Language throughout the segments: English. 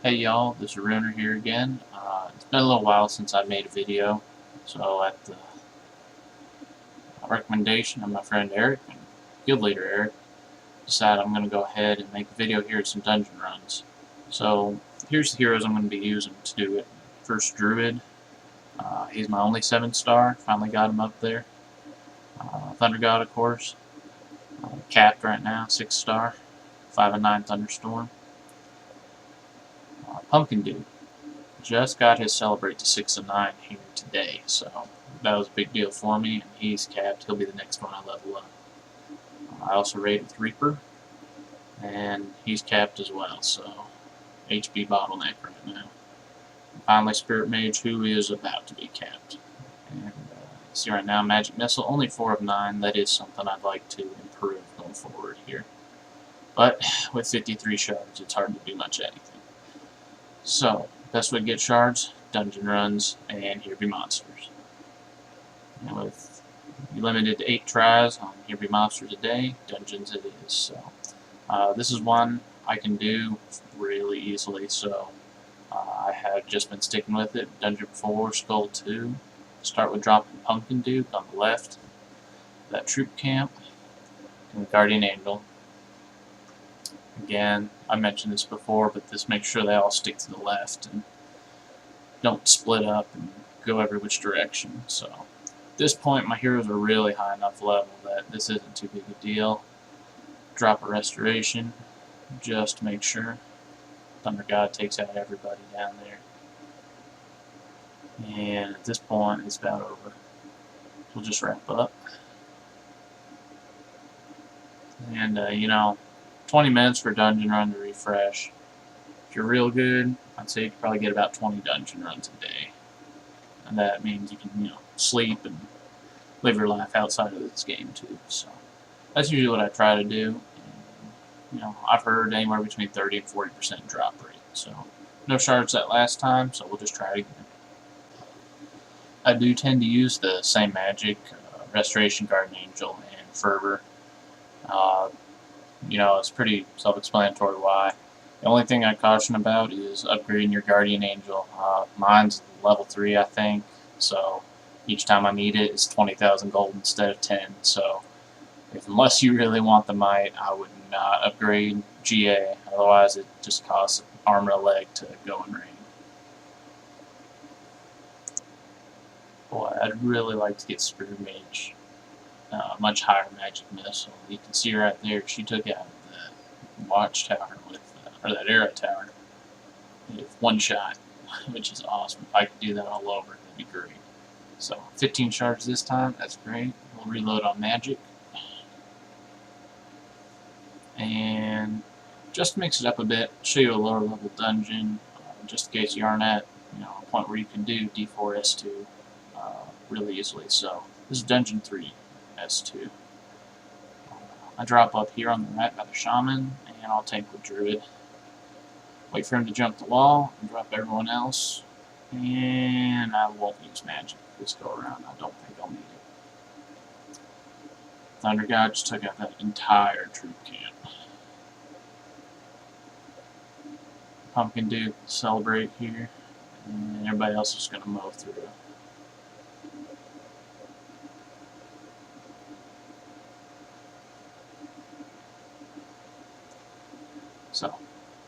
Hey y'all, this is Runer here again. It's been a little while since I made a video, so at the recommendation of my friend Eric and guild leader Eric, decided I'm going to go ahead and make a video here of some dungeon runs. So here's the heroes I'm going to be using to do it. First, Druid. He's my only 7-star, finally got him up there. Thunder God, of course. Capped right now, 6-star, 5 and 9 Thunderstorm. Pumpkin Dude. Just got his Celebrate to 6 and 9 here today, so that was a big deal for me, and he's capped. He'll be the next one I level up. I also raided with Reaper, and he's capped as well, so HP bottleneck right now. And finally, Spirit Mage, who is about to be capped. And see right now, Magic Missile, only 4 of 9. That is something I'd like to improve going forward here. But with 53 shards, it's hard to do much anything. So, best way to get shards, dungeon runs, and Here Be Monsters. And with you limited to 8 tries on Here Be Monsters a day, dungeons it is. So, this is one I can do really easily, so I have just been sticking with it. Dungeon 4, Skull 2. Start with dropping Pumpkin Duke on the left, that troop camp, and Guardian Angel. Again, I mentioned this before, but this makes sure they all stick to the left and don't split up and go every which direction. So at this point, my heroes are really high enough level that this isn't too big a deal. Drop a Restoration just to make sure. Thunder God takes out everybody down there. And at this point, it's about over. We'll just wrap up. And, 20 minutes for a dungeon run to refresh. If you're real good, I'd say you could probably get about 20 dungeon runs a day. And that means you can, sleep and live your life outside of this game too. So that's usually what I try to do. And, I've heard anywhere between 30 and 40% drop rate. So no shards that last time, so we'll just try it again. I do tend to use the same magic, Restoration, Guardian Angel, and Fervor. It's pretty self-explanatory why. The only thing I caution about is upgrading your Guardian Angel. Mine's level 3, I think, so each time I need it, it's 20,000 gold instead of 10. So, unless you really want the might, I would not upgrade GA. Otherwise, it just costs armor a leg to go and raid. Boy, I'd really like to get Spirit Mage. Much higher magic missile. You can see right there, she took out the watchtower with, or that arrow tower, with one shot, which is awesome. If I could do that all over, that'd be great. So 15 shards this time, that's great. We'll reload on magic. And just to mix it up a bit, show you a lower level dungeon, just in case you aren't at a point where you can do D4S2 really easily. So this is Dungeon 3. S2. I drop up here on the right by the Shaman, and I'll tank with Druid. Wait for him to jump the wall, and drop everyone else, and I won't use magic this go around. I don't think I'll need it. Thunder God just took out that entire troop camp. Pumpkin Duke Celebrate here, and everybody else is going to mow through. So,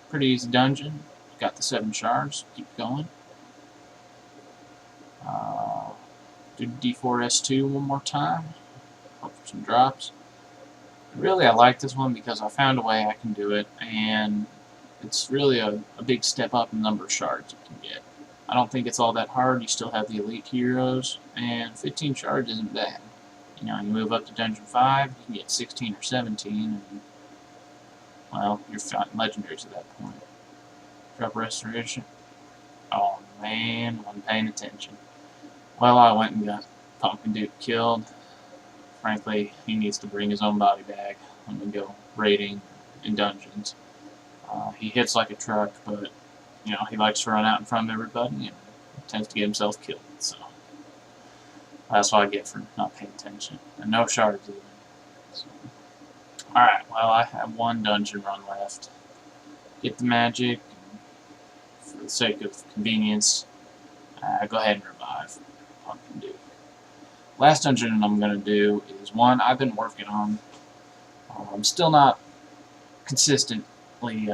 pretty easy dungeon. Got the 7 shards. Keep going. Do D4S2 one more time. Hope for some drops. Really, I like this one because I found a way I can do it, and it's really a big step up in the number of shards you can get. I don't think it's all that hard. You still have the elite heroes, and 15 shards isn't bad. You move up to Dungeon 5, you can get 16 or 17, and well, you're fighting legendaries at that point. Drop Restoration. Oh man, wasn't paying attention. Well, I went and got Pumpkin Duke killed. Frankly, he needs to bring his own body bag when we go raiding in dungeons. He hits like a truck, but he likes to run out in front of everybody and tends to get himself killed. So that's what I get for not paying attention. And no shards either. So. Alright, well, I have one dungeon run left. Get the magic, for the sake of convenience, go ahead and revive Pumpkin Duke. Last dungeon I'm going to do is one I've been working on. I'm still not consistently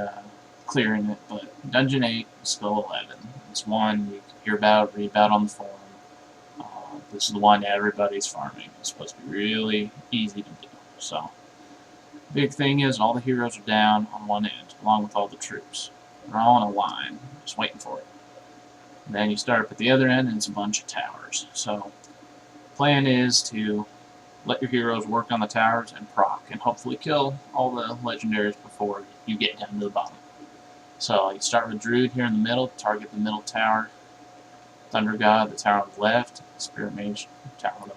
clearing it, but Dungeon 8, Skull 11. It's one you can hear about, read about on the forum. This is the one everybody's farming. It's supposed to be really easy to do. So, big thing is all the heroes are down on one end, along with all the troops. They're all in a line, just waiting for it. And then you start up at the other end, and it's a bunch of towers. So, plan is to let your heroes work on the towers and proc, and hopefully kill all the legendaries before you get down to the bottom. So you start with Druid here in the middle, target the middle tower, Thunder God, the tower on the left, Spirit Mage, tower on the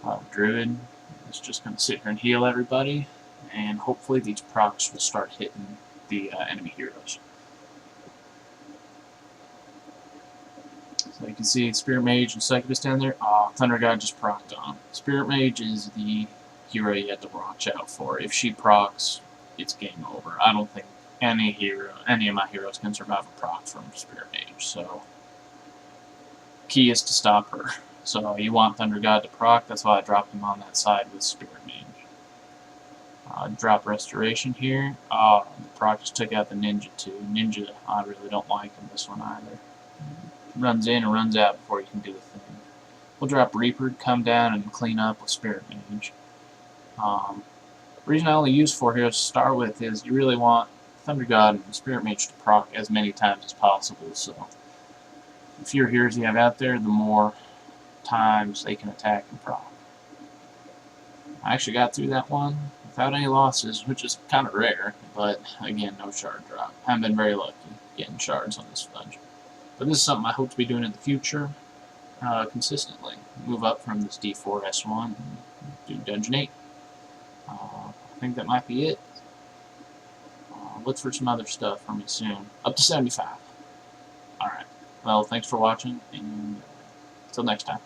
right. Druid is just going to sit here and heal everybody, and hopefully these procs will start hitting the enemy heroes. So you can see Spirit Mage and Succubus down there. Thunder God just procced on. Spirit Mage is the hero you have to watch out for. If she procs, it's game over. I don't think any of my heroes can survive a proc from Spirit Mage. So key is to stop her. So you want Thunder God to proc. That's why I dropped him on that side with Spirit Mage. Drop Restoration here. The proc just took out the Ninja too. Ninja, I really don't like in this one either. Runs in and runs out before you can do a thing. We'll drop Reaper, come down and clean up with Spirit Mage. The reason I only use 4 heroes to start with is you really want Thunder God and Spirit Mage to proc as many times as possible. So the fewer heroes you have out there, the more times they can attack and proc. I actually got through that one without any losses, which is kind of rare, but again, no shard drop. I haven't been very lucky getting shards on this dungeon. But this is something I hope to be doing in the future consistently. Move up from this D4 S1 and do Dungeon 8. I think that might be it. Look for some other stuff from me soon. Up to 75. Alright. Well, thanks for watching, and until next time.